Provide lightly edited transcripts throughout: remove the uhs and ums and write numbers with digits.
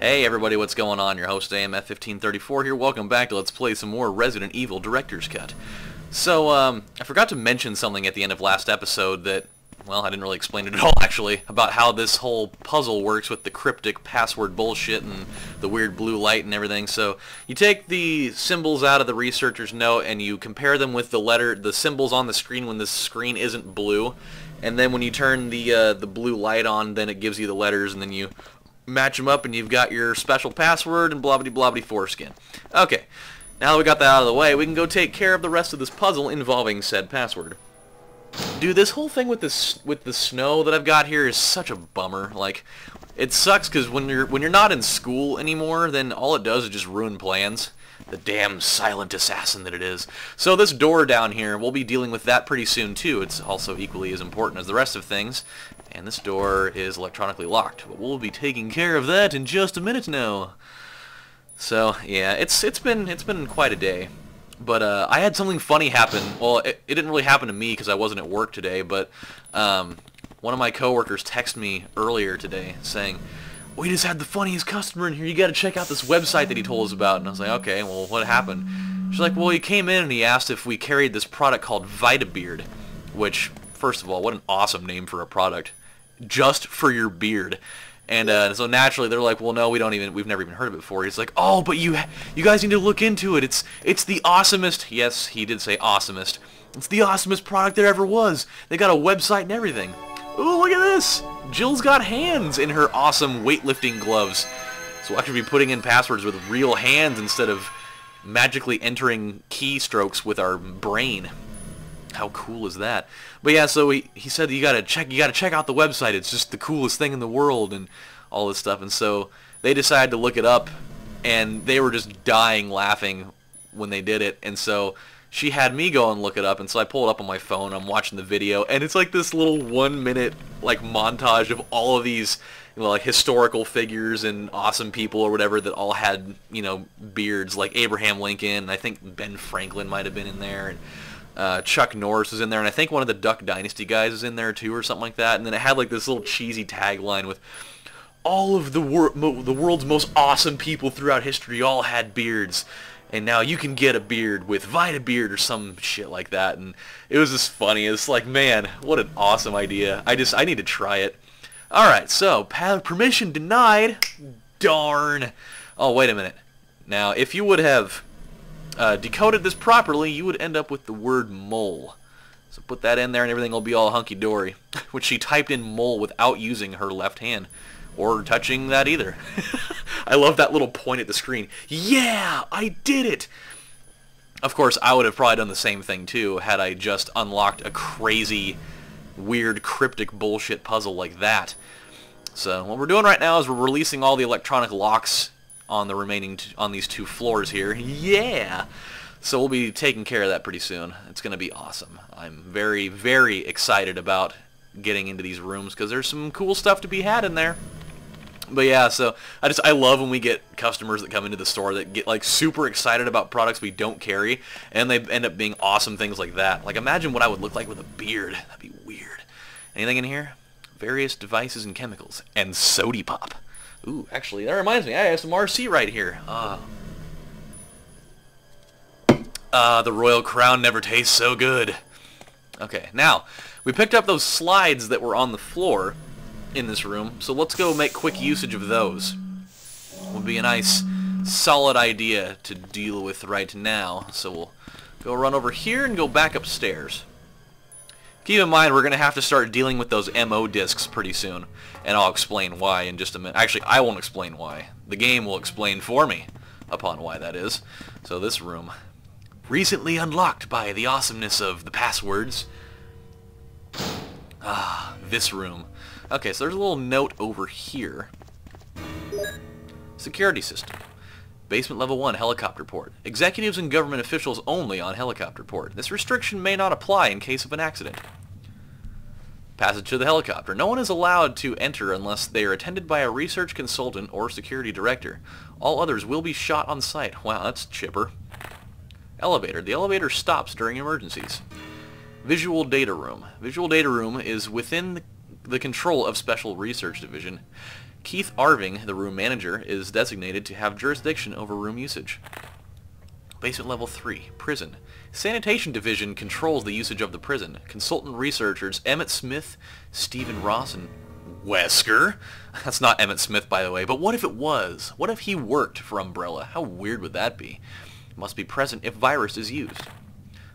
Hey everybody, what's going on? Your host AMF1534 here. Welcome back to Let's Play some more Resident Evil Director's Cut. So, I forgot to mention something at the end of last episode that, well, I didn't really explain it at all actually, about how this whole puzzle works with the cryptic password bullshit and the weird blue light and everything. So, you take the symbols out of the researcher's note and you compare them with the symbols on the screen when the screen isn't blue. And then when you turn the blue light on, then it gives you the letters, and then you match them up and you've got your special password and blah-bitty-blah-bitty foreskin. Okay, now that we got that out of the way, we can go take care of the rest of this puzzle involving said password. Dude, this whole thing with the snow that I've got here is such a bummer. Like, it sucks because when you're not in school anymore, then all it does is just ruin plans. The damn silent assassin that it is. So this door down here, we'll be dealing with that pretty soon too. It's also equally as important as the rest of things. And this door is electronically locked, but we'll be taking care of that in just a minute now. So yeah, it's been quite a day. But I had something funny happen. Well, it didn't really happen to me because I wasn't at work today, but one of my coworkers texted me earlier today saying, "We just had the funniest customer in here. You got to check out this website that he told us about." And I was like, "Okay, well, what happened?" She's like, "Well, he came in and he asked if we carried this product called Vitabeard," which, first of all, what an awesome name for a product. Just for your beard. And so naturally they're like, "Well, no, we've never even heard of it before." He's like, "Oh, but you guys need to look into it. It's the awesomest." Yes, he did say awesomest. "It's the awesomest product there ever was. They got a website and everything." Ooh, look at this! Jill's got hands in her awesome weightlifting gloves. So we'll actually be putting in passwords with real hands instead of magically entering keystrokes with our brain. How cool is that? But yeah, so he said you gotta check out the website. It's just the coolest thing in the world and all this stuff. And so they decided to look it up, and they were just dying laughing when they did it. And so she had me go and look it up, and so I pulled it up on my phone. I'm watching the video, and it's like this little 1-minute like montage of all of these, you know, like historical figures and awesome people or whatever that all had, you know, beards, like Abraham Lincoln. And I think Ben Franklin might have been in there, and Chuck Norris is in there, and I think one of the Duck Dynasty guys is in there too, or something like that. And then it had like this little cheesy tagline with all of the world's most awesome people throughout history all had beards, and now you can get a beard with Vitabeard or some shit like that. And it was just funny. It's like, man, what an awesome idea. I need to try it. Alright, so permission denied. Darn. Oh, wait a minute. Now, if you would have decoded this properly, you would end up with the word mole. So put that in there and everything will be all hunky-dory. Which she typed in mole without using her left hand. Or touching that either. I love that little point at the screen. Yeah! I did it! Of course, I would have probably done the same thing too had I just unlocked a crazy, weird, cryptic bullshit puzzle like that. So what we're doing right now is we're releasing all the electronic locks on the remaining on these 2 floors here. Yeah! So we'll be taking care of that pretty soon. It's going to be awesome. I'm very, very excited about getting into these rooms because there's some cool stuff to be had in there. But yeah, so I love when we get customers that come into the store that get like super excited about products we don't carry, and they end up being awesome things like that. Like, imagine what I would look like with a beard. That'd be weird. Anything in here? Various devices and chemicals. And sody pop. Ooh, actually, that reminds me, I have some RC right here. The Royal Crown never tastes so good. Okay, now, we picked up those slides that were on the floor in this room, so let's go make quick usage of those. Would be a nice, solid idea to deal with right now. So we'll go run over here and go back upstairs. Keep in mind, we're going to have to start dealing with those MO discs pretty soon, and I'll explain why in just a minute. Actually, I won't explain why. The game will explain for me upon why that is. So this room, recently unlocked by the awesomeness of the passwords. Ah, this room. Okay, so there's a little note over here. Security system. Basement level 1 helicopter port. Executives and government officials only on helicopter port. This restriction may not apply in case of an accident. Passage to the helicopter. No one is allowed to enter unless they are attended by a research consultant or security director. All others will be shot on sight. Wow, that's chipper. Elevator. The elevator stops during emergencies. Visual data room. Visual data room is within the control of Special Research Division. Keith Arving, the room manager, is designated to have jurisdiction over room usage. Basement level 3, prison. Sanitation division controls the usage of the prison. Consultant researchers Emmett Smith, Stephen Ross, and Wesker. That's not Emmett Smith, by the way, but what if it was? What if he worked for Umbrella? How weird would that be? Must be present if virus is used.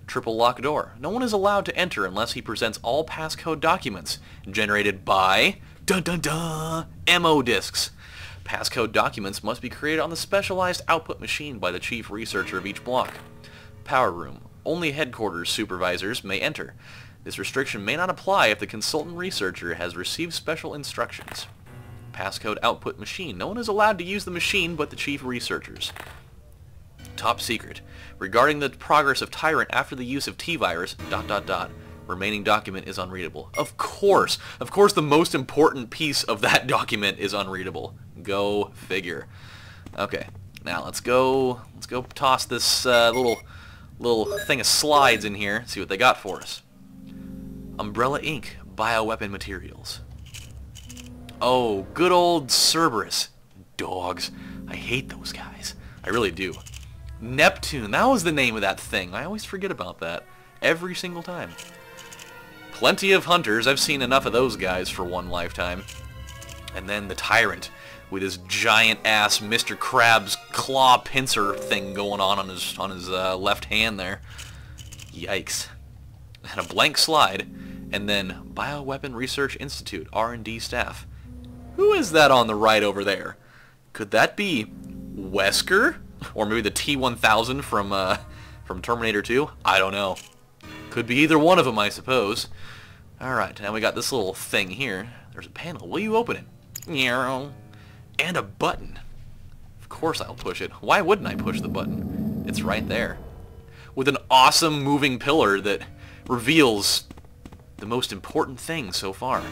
Triple lock door. No one is allowed to enter unless he presents all passcode documents generated by dun dun dun MO disks. Passcode documents must be created on the specialized output machine by the chief researcher of each block. Power room. Only headquarters supervisors may enter. This restriction may not apply if the consultant researcher has received special instructions. Passcode output machine. No one is allowed to use the machine but the chief researchers. Top secret. Regarding the progress of Tyrant after the use of T-Virus, ... Remaining document is unreadable. Of course the most important piece of that document is unreadable. Go figure. Okay, now let's go toss this little thing of slides in here, see what they got for us. Umbrella Inc. Bioweapon materials. Oh, good old Cerberus. Dogs. I hate those guys. I really do. Neptune, that was the name of that thing. I always forget about that. Every single time. Plenty of hunters. I've seen enough of those guys for one lifetime. And then the Tyrant with his giant-ass Mr. Krabs claw pincer thing going on his left hand there. Yikes. And a blank slide. And then Bioweapon Research Institute, R&D staff. Who is that on the right over there? Could that be Wesker? Or maybe the T-1000 from Terminator 2? I don't know. Could be either one of them, I suppose. Alright, now we got this little thing here. There's a panel. Will you open it? And a button. Of course I'll push it. Why wouldn't I push the button? It's right there. With an awesome moving pillar that reveals the most important thing so far.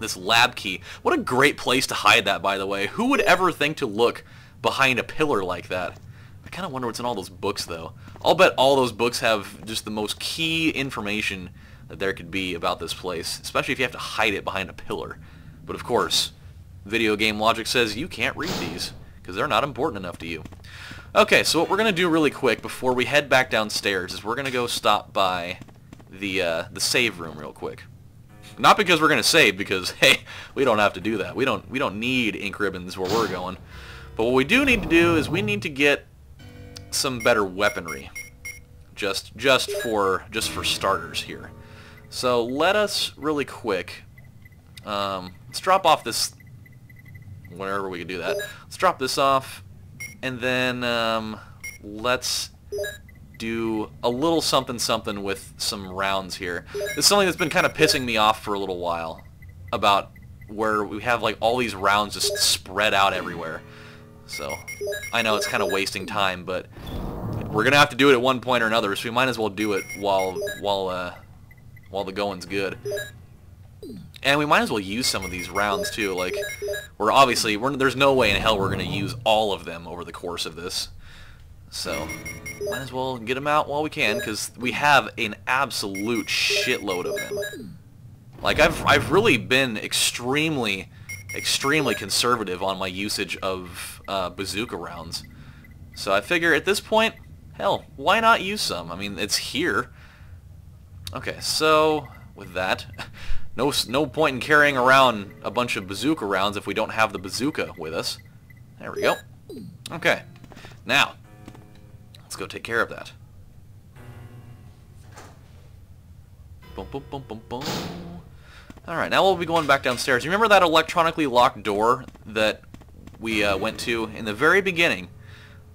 This lab key. What a great place to hide that, by the way. Who would ever think to look behind a pillar like that? I kind of wonder what's in all those books, though. I'll bet all those books have just the most key information that there could be about this place, especially if you have to hide it behind a pillar. But of course, video game logic says you can't read these, because they're not important enough to you. Okay, so what we're going to do really quick before we head back downstairs is we're going to go stop by the save room real quick. Not because we're going to save, because, hey, we don't have to do that. We don't need ink ribbons where we're going. But what we do need to do is we need to get some better weaponry. Just for starters here. So let us really quick. Let's drop off this. Whenever we can do that. Let's drop this off, and then let's do a little something with some rounds here. It's something that's been kind of pissing me off for a little while about where we have like all these rounds just spread out everywhere. So I know it's kind of wasting time, but we're gonna have to do it at one point or another, so we might as well do it while the going's good. And we might as well use some of these rounds too. Like, there's no way in hell we're gonna use all of them over the course of this. So might as well get them out while we can, because we have an absolute shitload of them. Like, I've really been extremely conservative on my usage of bazooka rounds. So I figure at this point, hell, why not use some? I mean, it's here. Okay, so with that, no point in carrying around a bunch of bazooka rounds if we don't have the bazooka with us. There we go. Okay, now let's go take care of that. Boom, boom, boom, boom, boom. Alright, now we'll be going back downstairs. You remember that electronically locked door that we went to in the very beginning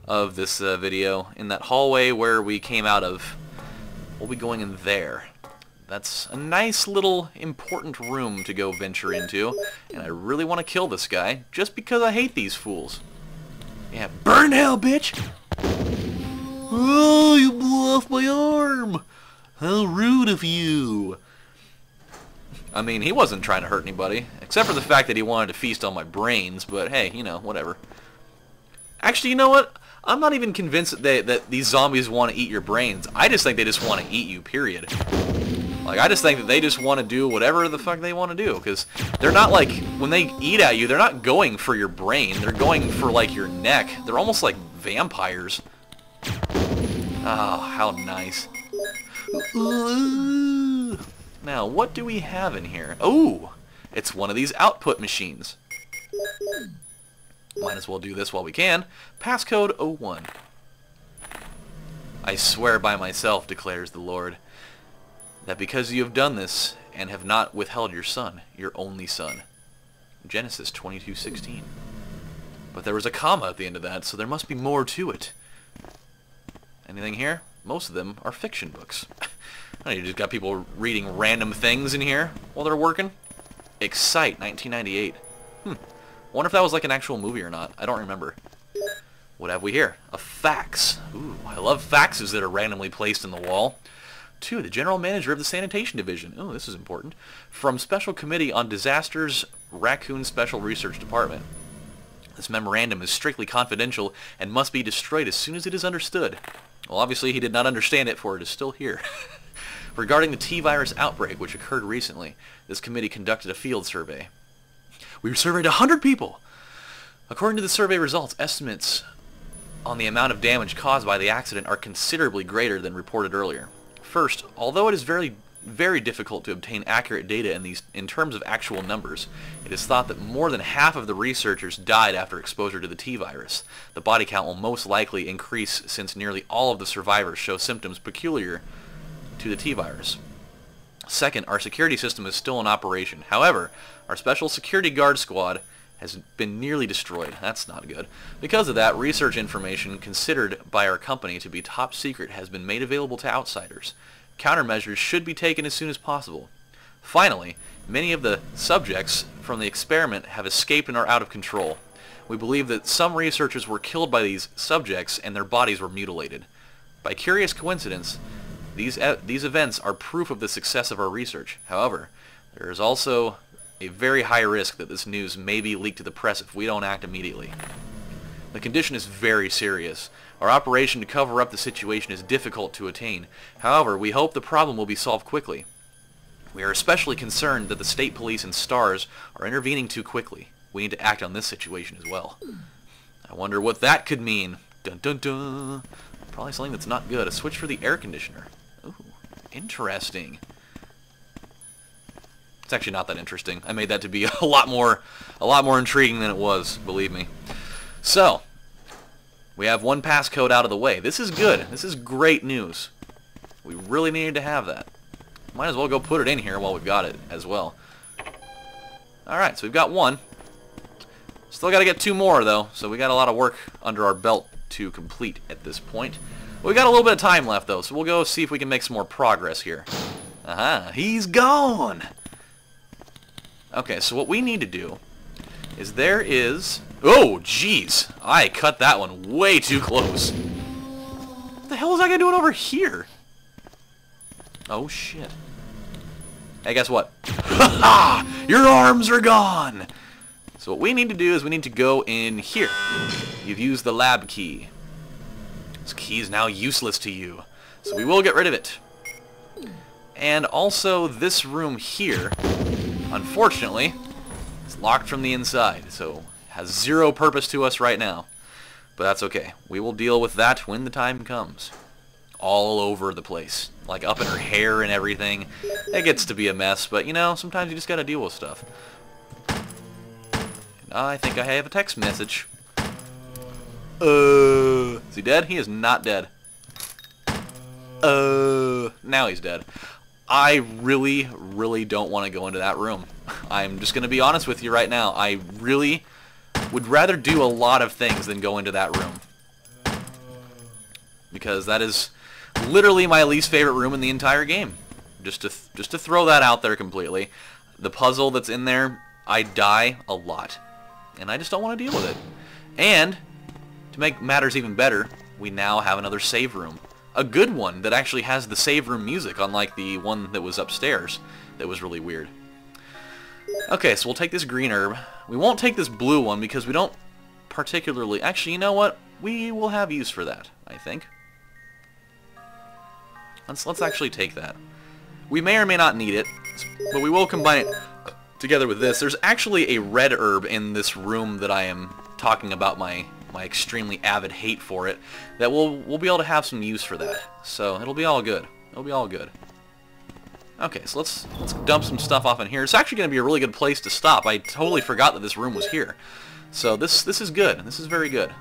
of this video? In that hallway where we came out of? We'll be going in there. That's a nice little important room to go venture into. And I really want to kill this guy, just because I hate these fools. Yeah, burn hell, bitch! Oh, you blew off my arm! How rude of you! I mean, he wasn't trying to hurt anybody, except for the fact that he wanted to feast on my brains, but hey, you know, whatever. Actually, you know what? I'm not even convinced that these zombies want to eat your brains. I just think they just want to eat you, period. Like, I just think that they just want to do whatever the fuck they want to do, because they're not like, when they eat at you, they're not going for your brain, they're going for, like, your neck. They're almost like vampires. Oh, how nice. Now, what do we have in here? Oh, it's one of these output machines. Might as well do this while we can. Passcode 01. I swear by myself, declares the Lord, that because you have done this and have not withheld your son, your only son. Genesis 22:16. But there was a comma at the end of that, so there must be more to it. Anything here? Most of them are fiction books. You just got people reading random things in here while they're working. Excite, 1998. Wonder if that was like an actual movie or not. I don't remember. What have we here? A fax. Ooh, I love faxes that are randomly placed in the wall. To the General Manager of the Sanitation Division. Oh, this is important. From Special Committee on Disasters, Raccoon Special Research Department. This memorandum is strictly confidential and must be destroyed as soon as it is understood. Well, obviously he did not understand it, for it is still here. Regarding the T-virus outbreak, which occurred recently, this committee conducted a field survey. We surveyed 100 people. According to the survey results, estimates on the amount of damage caused by the accident are considerably greater than reported earlier. First, although it is very difficult to obtain accurate data in terms of actual numbers, it is thought that more than half of the researchers died after exposure to the T-virus. The body count will most likely increase since nearly all of the survivors show symptoms peculiar to the T-virus. Second, our security system is still in operation. However, our special security guard squad has been nearly destroyed. That's not good. Because of that, research information considered by our company to be top secret has been made available to outsiders. Countermeasures should be taken as soon as possible. Finally, many of the subjects from the experiment have escaped and are out of control. We believe that some researchers were killed by these subjects and their bodies were mutilated. By curious coincidence, these events are proof of the success of our research. However, there is also a very high risk that this news may be leaked to the press if we don't act immediately. The condition is very serious. Our operation to cover up the situation is difficult to attain. However, we hope the problem will be solved quickly. We are especially concerned that the state police and STARS are intervening too quickly. We need to act on this situation as well. I wonder what that could mean. Dun dun dun. Probably something that's not good. A switch for the air conditioner. Ooh, interesting. It's actually not that interesting. I made that to be a lot more intriguing than it was, believe me. So, we have one passcode out of the way. This is good. This is great news. We really needed to have that. Might as well go put it in here while we've got it as well. Alright, so we've got one. Still got to get two more, though, so we got a lot of work under our belt to complete at this point. We got a little bit of time left, though, so we'll go see if we can make some more progress here. Aha, he's gone! Okay, so what we need to do is there is... Oh, jeez! I cut that one way too close. What the hell is that guy doing over here? Oh, shit. Hey, guess what? Ha ha! Your arms are gone! So what we need to do is we need to go in here. You've used the lab key. This key is now useless to you. So we will get rid of it. And also this room here, unfortunately, is locked from the inside. So has zero purpose to us right now. But that's okay. We will deal with that when the time comes. All over the place. Like up in her hair and everything. It gets to be a mess, but you know, sometimes you just gotta deal with stuff. And I think I have a text message. Is he dead? He is not dead. Now he's dead. I really, really don't want to go into that room. I'm just gonna be honest with you right now. I really would rather do a lot of things than go into that room. Because that is literally my least favorite room in the entire game. Just to throw that out there completely. The puzzle that's in there, I die a lot. And I just don't want to deal with it. And, to make matters even better, we now have another save room. A good one that actually has the save room music, unlike the one that was upstairs that was really weird. Okay, so we'll take this green herb. We won't take this blue one because we don't particularly... Actually, you know what? We will have use for that, I think. Let's actually take that. We may or may not need it, but we will combine it together with this. There's actually a red herb in this room that I am talking about my extremely avid hate for it, that we'll be able to have some use for that. So it'll be all good. It'll be all good. Okay, so let's dump some stuff off in here. It's actually going to be a really good place to stop. I totally forgot that this room was here. So this is good. This is very good.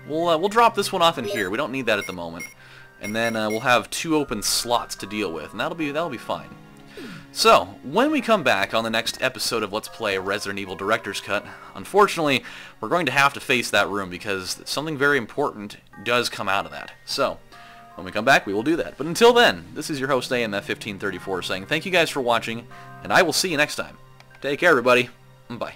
We'll drop this one off in here. We don't need that at the moment. And then we'll have 2 open slots to deal with, and that'll be fine. So, when we come back on the next episode of Let's Play Resident Evil Director's Cut, unfortunately, we're going to have to face that room because something very important does come out of that. So, when we come back, we will do that. But until then, this is your host, AMF1534, saying thank you guys for watching, and I will see you next time. Take care, everybody. Bye.